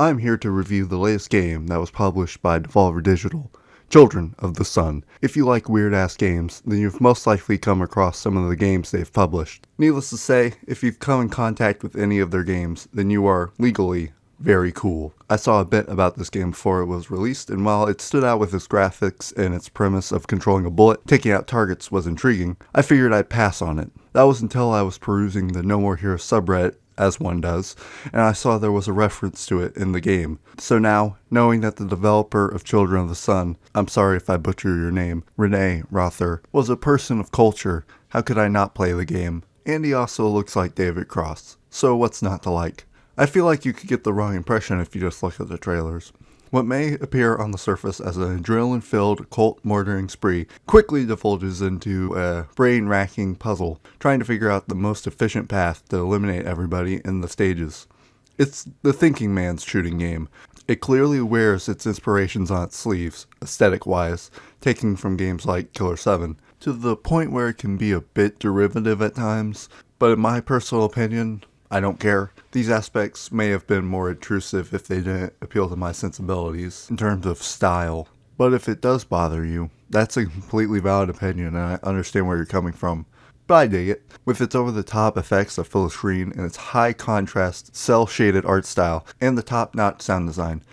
I'm here to review the latest game that was published by Devolver Digital, Children of the Sun. If you like weird-ass games, then you've most likely come across some of the games they've published. Needless to say, if you've come in contact with any of their games, then you are legally very cool. I saw a bit about this game before it was released, and while it stood out with its graphics and its premise of controlling a bullet, taking out targets was intriguing, I figured I'd pass on it. That was until I was perusing the No More Heroes subreddit, as one does, and I saw there was a reference to it in the game. So now, knowing that the developer of Children of the Sun, I'm sorry if I butcher your name, Renee Rother, was a person of culture, how could I not play the game? And he also looks like David Cross, so what's not to like? I feel like you could get the wrong impression if you just look at the trailers. What may appear on the surface as an adrenaline-filled cult murdering spree quickly divulges into a brain-racking puzzle, trying to figure out the most efficient path to eliminate everybody in the stages. It's the thinking man's shooting game. It clearly wears its inspirations on its sleeves, aesthetic-wise, taking from games like Killer 7, to the point where it can be a bit derivative at times, but in my personal opinion, I don't care. These aspects may have been more intrusive if they didn't appeal to my sensibilities in terms of style. But if it does bother you, that's a completely valid opinion and I understand where you're coming from. But I dig it. With its over-the-top effects that fill the screen and its high-contrast, cel-shaded art style and the top-notch sound design,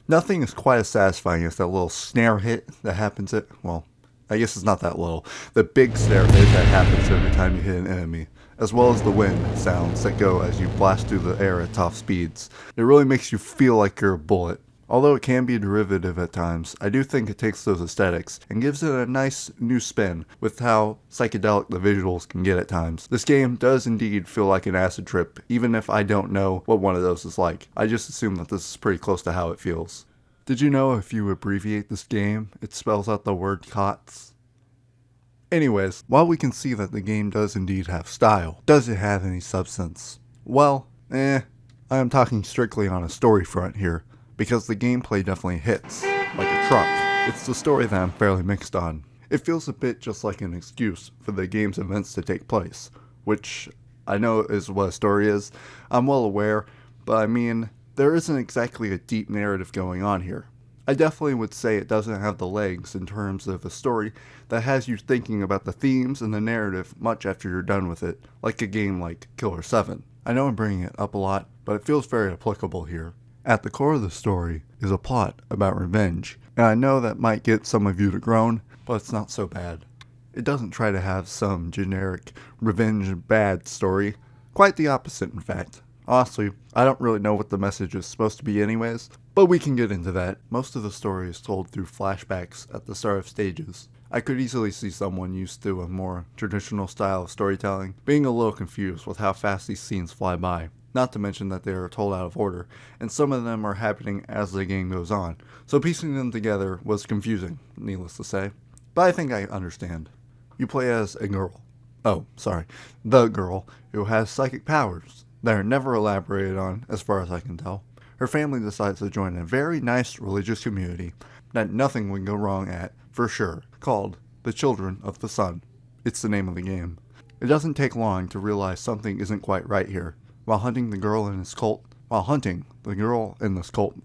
nothing is quite as satisfying as that little snare hit that happens I guess it's not that little. The big snare hit that happens every time you hit an enemy, as well as the wind sounds that go as you blast through the air at top speeds. It really makes you feel like you're a bullet. Although it can be derivative at times, I do think it takes those aesthetics and gives it a nice new spin with how psychedelic the visuals can get at times. This game does indeed feel like an acid trip, even if I don't know what one of those is like. I just assume that this is pretty close to how it feels. Did you know if you abbreviate this game, it spells out the word COTS? Anyways, while we can see that the game does indeed have style, does it have any substance? Well, I am talking strictly on a story front here, because the gameplay definitely hits, like a truck. It's the story that I'm fairly mixed on. It feels a bit just like an excuse for the game's events to take place, which I know is what a story is. I'm well aware, but I mean, there isn't exactly a deep narrative going on here. I definitely would say it doesn't have the legs in terms of a story that has you thinking about the themes and the narrative much after you're done with it, like a game like Killer 7. I know I'm bringing it up a lot, but it feels very applicable here. At the core of the story is a plot about revenge, and I know that might get some of you to groan, but it's not so bad. It doesn't try to have some generic revenge bad story, quite the opposite in fact. Honestly, I don't really know what the message is supposed to be anyways, but we can get into that. Most of the story is told through flashbacks at the start of stages. I could easily see someone used to a more traditional style of storytelling being a little confused with how fast these scenes fly by. Not to mention that they are told out of order, and some of them are happening as the game goes on, so piecing them together was confusing, needless to say. But I think I understand. You play as a girl. The girl who has psychic powers. They are never elaborated on, as far as I can tell. Her family decides to join a very nice religious community that nothing would go wrong at, for sure, called the Children of the Sun. It's the name of the game. It doesn't take long to realize something isn't quite right here. While hunting, the girl in this cult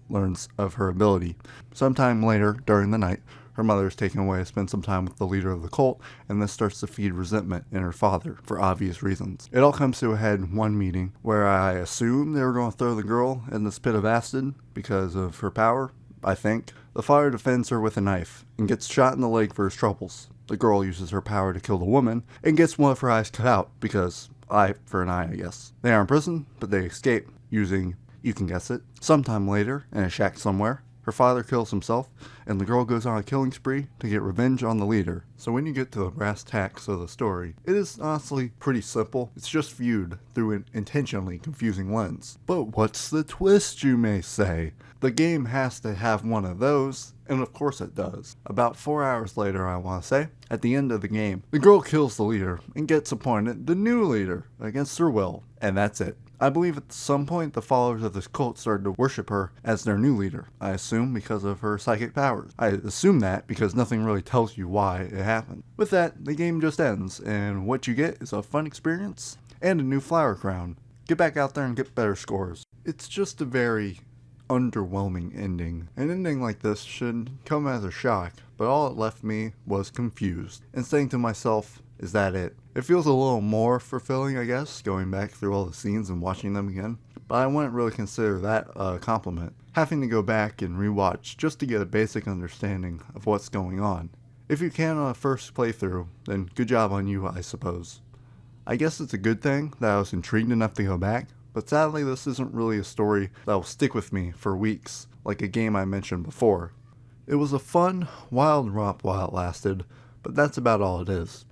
learns of her ability. Sometime later, during the night, her mother is taken away to spend some time with the leader of the cult, and this starts to feed resentment in her father, for obvious reasons. It all comes to a head in one meeting, where I assume they were going to throw the girl in this pit of acid, because of her power, I think. The father defends her with a knife, and gets shot in the leg for his troubles. The girl uses her power to kill the woman, and gets one of her eyes cut out, because eye for an eye, I guess. They are in prison, but they escape, using, you can guess it, sometime later, in a shack somewhere. Her father kills himself, and the girl goes on a killing spree to get revenge on the leader. So when you get to the brass tacks of the story, it is honestly pretty simple. It's just viewed through an intentionally confusing lens. But what's the twist, you may say? The game has to have one of those, and of course it does. About 4 hours later, I want to say, at the end of the game, the girl kills the leader and gets appointed the new leader against her will, and that's it. I believe at some point the followers of this cult started to worship her as their new leader. I assume because of her psychic powers. I assume that because nothing really tells you why it happened. With that, the game just ends, and what you get is a fun experience and a new flower crown. Get back out there and get better scores. It's just a very underwhelming ending. An ending like this should come as a shock, but all it left me was confused and saying to myself, is that it? It feels a little more fulfilling, I guess, going back through all the scenes and watching them again, but I wouldn't really consider that a compliment. Having to go back and rewatch just to get a basic understanding of what's going on. If you can on a first playthrough, then good job on you, I suppose. I guess it's a good thing that I was intrigued enough to go back, but sadly this isn't really a story that will stick with me for weeks, like a game I mentioned before. It was a fun, wild romp while it lasted, but that's about all it is.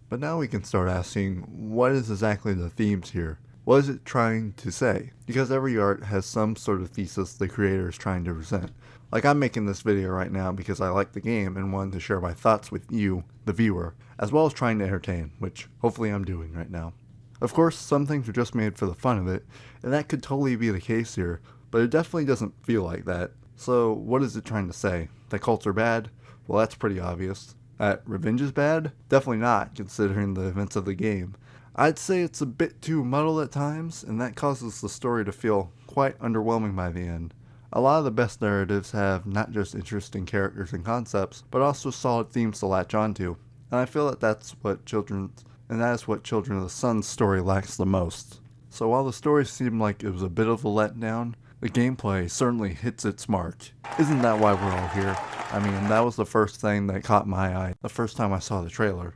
But now we can start asking, what is exactly the themes here? What is it trying to say? Because every art has some sort of thesis the creator is trying to present. Like I'm making this video right now because I like the game and wanted to share my thoughts with you, the viewer, as well as trying to entertain, which hopefully I'm doing right now. Of course, some things are just made for the fun of it, and that could totally be the case here, but it definitely doesn't feel like that. So what is it trying to say? That cults are bad? Well, that's pretty obvious. That revenge is bad? Definitely not, considering the events of the game. I'd say it's a bit too muddled at times, and that causes the story to feel quite underwhelming by the end. A lot of the best narratives have not just interesting characters and concepts, but also solid themes to latch onto, and I feel that that is what Children of the Sun's story lacks the most. So while the story seemed like it was a bit of a letdown, the gameplay certainly hits its mark. Isn't that why we're all here? I mean, that was the first thing that caught my eye the first time I saw the trailer.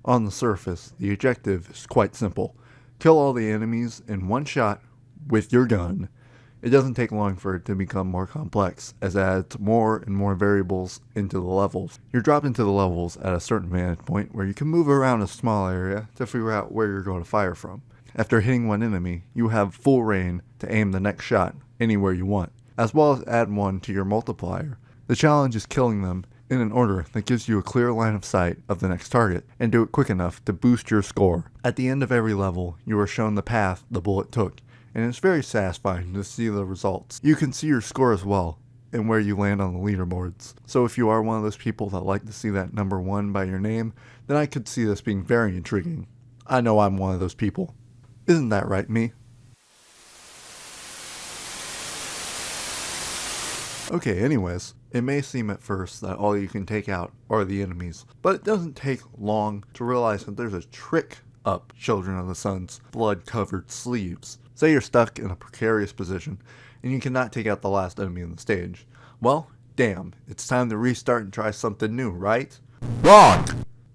On the surface, the objective is quite simple. Kill all the enemies in one shot with your gun. It doesn't take long for it to become more complex, as it adds more and more variables into the levels. You're dropped into the levels at a certain vantage point where you can move around a small area to figure out where you're going to fire from. After hitting one enemy, you have full reign to aim the next shot anywhere you want, as well as add one to your multiplier. The challenge is killing them in an order that gives you a clear line of sight of the next target, and do it quick enough to boost your score. At the end of every level, you are shown the path the bullet took, and it's very satisfying to see the results. You can see your score as well, and where you land on the leaderboards. So if you are one of those people that like to see that number 1 by your name, then I could see this being very intriguing. I know I'm one of those people. Isn't that right, me? Okay, anyways, it may seem at first that all you can take out are the enemies, but it doesn't take long to realize that there's a trick up Children of the Sun's blood-covered sleeves. Say you're stuck in a precarious position, and you cannot take out the last enemy in the stage. Well, damn, it's time to restart and try something new, right? Wrong!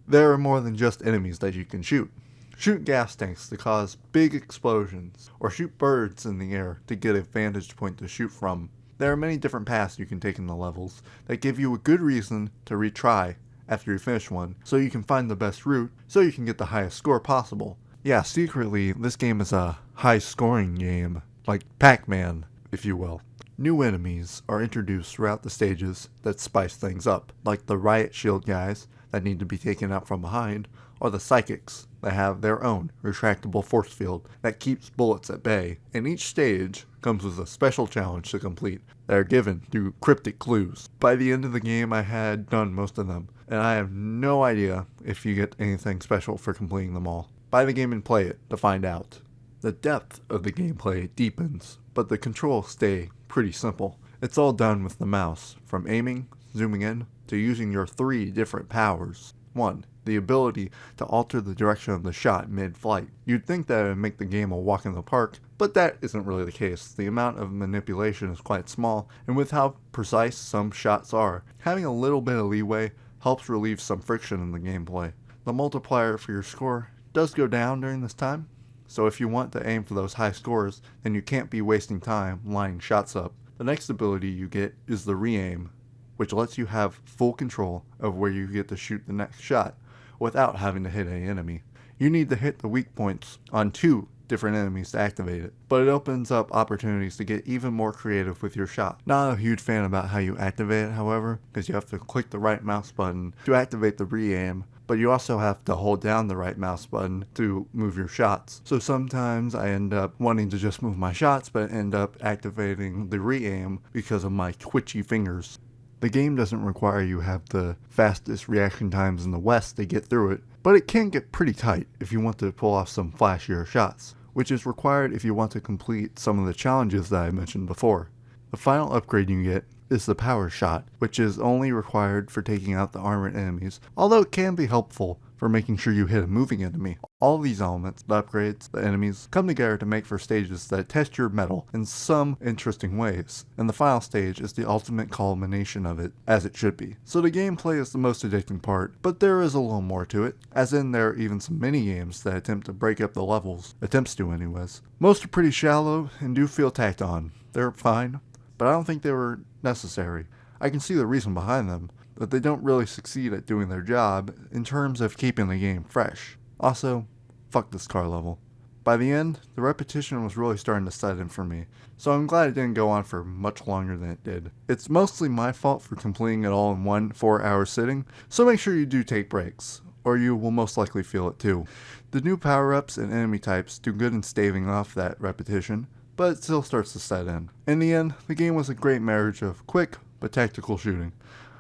There are more than just enemies that you can shoot. Shoot gas tanks to cause big explosions, or shoot birds in the air to get a vantage point to shoot from. There are many different paths you can take in the levels that give you a good reason to retry after you finish one, so you can find the best route, so you can get the highest score possible. Yeah, secretly, this game is a high-scoring game, like Pac-Man, if you will. New enemies are introduced throughout the stages that spice things up, like the riot shield guys that need to be taken out from behind, or the psychics that have their own retractable force field that keeps bullets at bay, and each stage comes with a special challenge to complete that are given through cryptic clues. By the end of the game I had done most of them, and I have no idea if you get anything special for completing them all. Buy the game and play it to find out. The depth of the gameplay deepens, but the controls stay pretty simple. It's all done with the mouse, from aiming, zooming in, to using your 3 different powers. 1. The ability to alter the direction of the shot mid-flight. You'd think that it would make the game a walk in the park, but that isn't really the case. The amount of manipulation is quite small, and with how precise some shots are, having a little bit of leeway helps relieve some friction in the gameplay. The multiplier for your score does go down during this time, so if you want to aim for those high scores, then you can't be wasting time lining shots up. The next ability you get is the re-aim, which lets you have full control of where you get to shoot the next shot without having to hit any enemy. You need to hit the weak points on 2 different enemies to activate it, but it opens up opportunities to get even more creative with your shot. Not a huge fan about how you activate it, however, because you have to click the right mouse button to activate the re-aim, but you also have to hold down the right mouse button to move your shots. So sometimes I end up wanting to just move my shots, but end up activating the re-aim because of my twitchy fingers. The game doesn't require you have the fastest reaction times in the West to get through it, but it can get pretty tight if you want to pull off some flashier shots, which is required if you want to complete some of the challenges that I mentioned before. The final upgrade you get is the Power Shot, which is only required for taking out the armored enemies, although it can be helpful for making sure you hit a moving enemy. All these elements, the upgrades, the enemies, come together to make for stages that test your mettle in some interesting ways, and the final stage is the ultimate culmination of it, as it should be. So the gameplay is the most addicting part, but there is a little more to it, as in there are even some mini-games that attempt to break up the levels, attempts to anyways. Most are pretty shallow and do feel tacked on. They're fine, but I don't think they were necessary. I can see the reason behind them, but they don't really succeed at doing their job in terms of keeping the game fresh. Also, fuck this car level. By the end, the repetition was really starting to set in for me, so I'm glad it didn't go on for much longer than it did. It's mostly my fault for completing it all in one 4-hour sitting, so make sure you do take breaks, or you will most likely feel it too. The new power-ups and enemy types do good in staving off that repetition, but it still starts to set in. In the end, the game was a great marriage of quick but tactical shooting,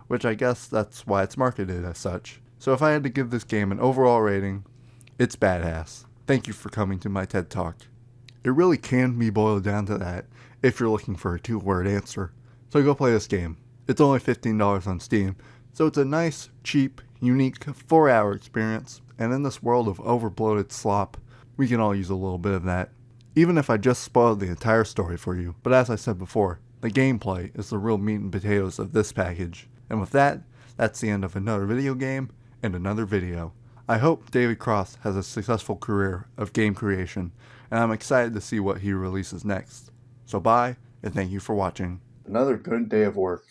which I guess that's why it's marketed as such. So if I had to give this game an overall rating, it's badass. Thank you for coming to my TED Talk. It really can be boiled down to that if you're looking for a 2-word answer. So go play this game. It's only $15 on Steam, so it's a nice, cheap, unique 4-hour experience, and in this world of overbloated slop, we can all use a little bit of that. Even if I just spoiled the entire story for you, but as I said before, the gameplay is the real meat and potatoes of this package. And with that, that's the end of another video game and another video. I hope David Cross has a successful career of game creation, and I'm excited to see what he releases next. So bye, and thank you for watching. Another good day of work.